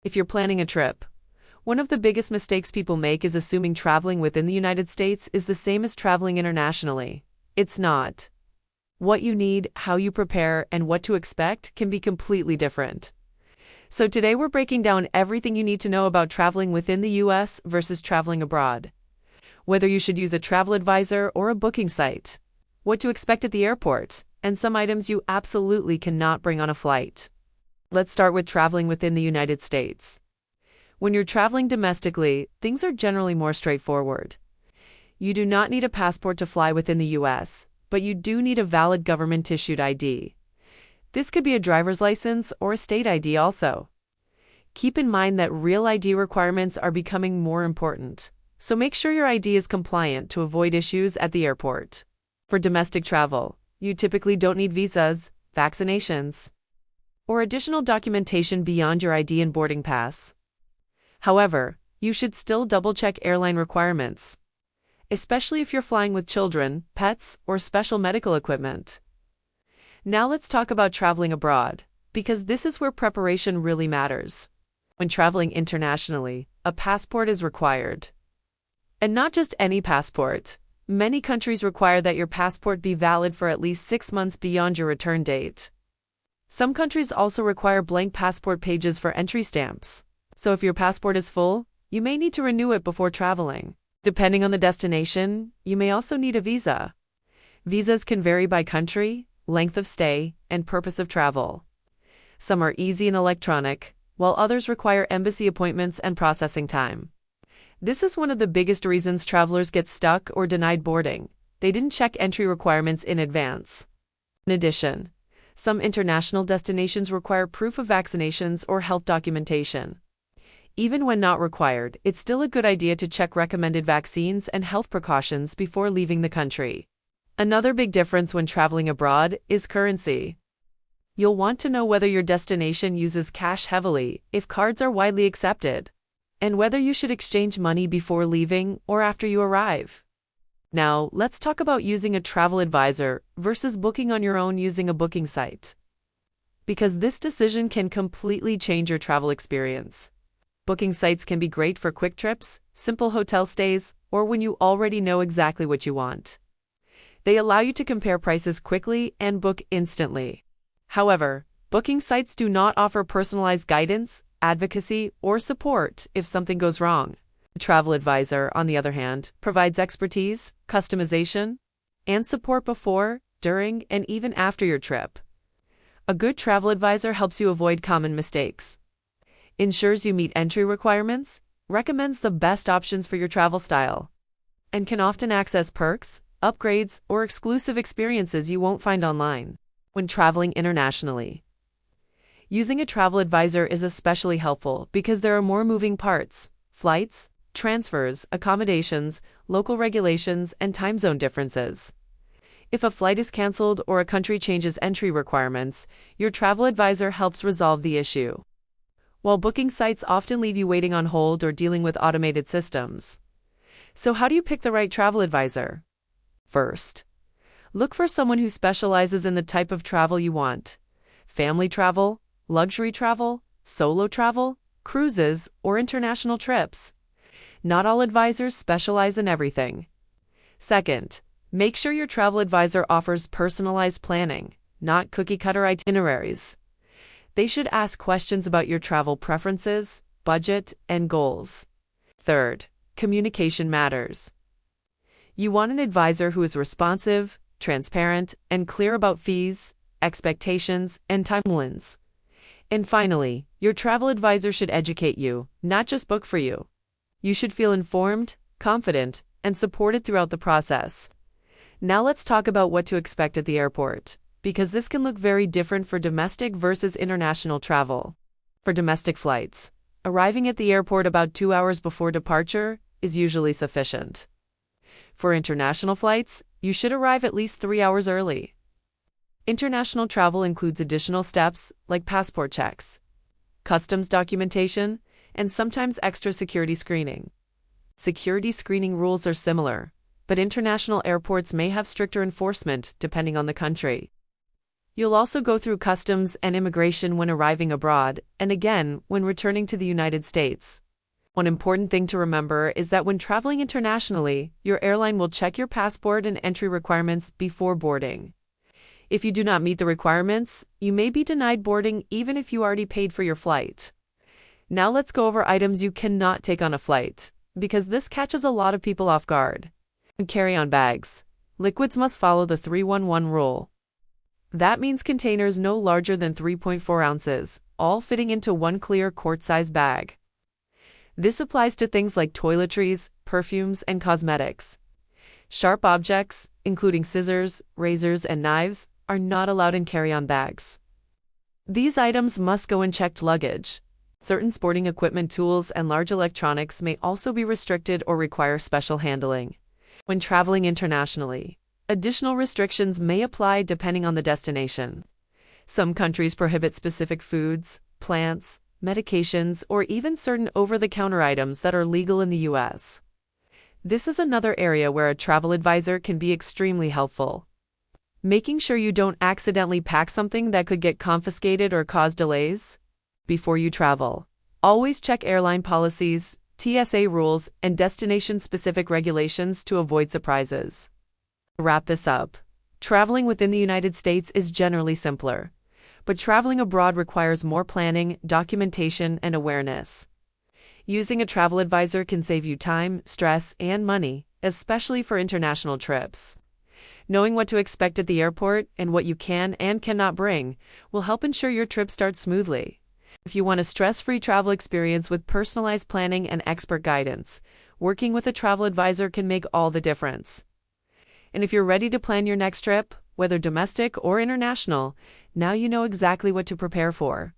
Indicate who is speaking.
Speaker 1: If you're planning a trip, one of the biggest mistakes people make is assuming traveling within the United States is the same as traveling internationally. It's not. What you need, how you prepare, and what to expect can be completely different. So today we're breaking down everything you need to know about traveling within the US versus traveling abroad. Whether you should use a travel advisor or a booking site, what to expect at the airport, and some items you absolutely cannot bring on a flight. Let's start with traveling within the United States. When you're traveling domestically, things are generally more straightforward. You do not need a passport to fly within the US, but you do need a valid government-issued ID. This could be a driver's license or a state ID also. Keep in mind that real ID requirements are becoming more important, so make sure your ID is compliant to avoid issues at the airport. For domestic travel, you typically don't need visas, vaccinations, or additional documentation beyond your ID and boarding pass. However, you should still double-check airline requirements, especially if you're flying with children, pets, or special medical equipment. Now let's talk about traveling abroad, because this is where preparation really matters. When traveling internationally, a passport is required. And not just any passport. Many countries require that your passport be valid for at least 6 months beyond your return date. Some countries also require blank passport pages for entry stamps. So if your passport is full, you may need to renew it before traveling. Depending on the destination, you may also need a visa. Visas can vary by country, length of stay, and purpose of travel. Some are easy and electronic, while others require embassy appointments and processing time. This is one of the biggest reasons travelers get stuck or denied boarding. They didn't check entry requirements in advance. In addition, some international destinations require proof of vaccinations or health documentation. Even when not required, it's still a good idea to check recommended vaccines and health precautions before leaving the country. Another big difference when traveling abroad is currency. You'll want to know whether your destination uses cash heavily, if cards are widely accepted, and whether you should exchange money before leaving or after you arrive. Now, let's talk about using a travel advisor versus booking on your own using a booking site, because this decision can completely change your travel experience. Booking sites can be great for quick trips, simple hotel stays, or when you already know exactly what you want. They allow you to compare prices quickly and book instantly. However, booking sites do not offer personalized guidance, advocacy, or support if something goes wrong. A travel advisor, on the other hand, provides expertise, customization, and support before, during, and even after your trip. A good travel advisor helps you avoid common mistakes, ensures you meet entry requirements, recommends the best options for your travel style, and can often access perks, upgrades, or exclusive experiences you won't find online. When traveling internationally, using a travel advisor is especially helpful because there are more moving parts: flights, transfers, accommodations, local regulations, and time zone differences. If a flight is canceled or a country changes entry requirements, your travel advisor helps resolve the issue, while booking sites often leave you waiting on hold or dealing with automated systems. So how do you pick the right travel advisor? First, look for someone who specializes in the type of travel you want: family travel, luxury travel, solo travel, cruises, or international trips. Not all advisors specialize in everything. Second, make sure your travel advisor offers personalized planning, not cookie-cutter itineraries. They should ask questions about your travel preferences, budget, and goals. Third, communication matters. You want an advisor who is responsive, transparent, and clear about fees, expectations, and timelines. And finally, your travel advisor should educate you, not just book for you. You should feel informed, confident, and supported throughout the process. Now let's talk about what to expect at the airport, because this can look very different for domestic versus international travel. For domestic flights, arriving at the airport about 2 hours before departure is usually sufficient. For international flights, you should arrive at least 3 hours early. International travel includes additional steps like passport checks, customs documentation, and sometimes extra security screening. Security screening rules are similar, but international airports may have stricter enforcement depending on the country. You'll also go through customs and immigration when arriving abroad, and again when returning to the United States. One important thing to remember is that when traveling internationally, your airline will check your passport and entry requirements before boarding. If you do not meet the requirements, you may be denied boarding even if you already paid for your flight. Now let's go over items you cannot take on a flight, because this catches a lot of people off guard. Carry-on bags. Liquids must follow the 311 rule. That means containers no larger than 3.4 ounces, all fitting into one clear quart-size bag. This applies to things like toiletries, perfumes, and cosmetics. Sharp objects, including scissors, razors, and knives, are not allowed in carry-on bags. These items must go in checked luggage. Certain sporting equipment, tools, and large electronics may also be restricted or require special handling. When traveling internationally, additional restrictions may apply depending on the destination. Some countries prohibit specific foods, plants, medications, or even certain over-the-counter items that are legal in the U.S. This is another area where a travel advisor can be extremely helpful. Making sure you don't accidentally pack something that could get confiscated or cause delays. Before you travel, always check airline policies, TSA rules, and destination-specific regulations to avoid surprises. To wrap this up, traveling within the United States is generally simpler, but traveling abroad requires more planning, documentation, and awareness. Using a travel advisor can save you time, stress, and money, especially for international trips. Knowing what to expect at the airport and what you can and cannot bring will help ensure your trip starts smoothly. If you want a stress-free travel experience with personalized planning and expert guidance, working with a travel advisor can make all the difference. And if you're ready to plan your next trip, whether domestic or international, now you know exactly what to prepare for.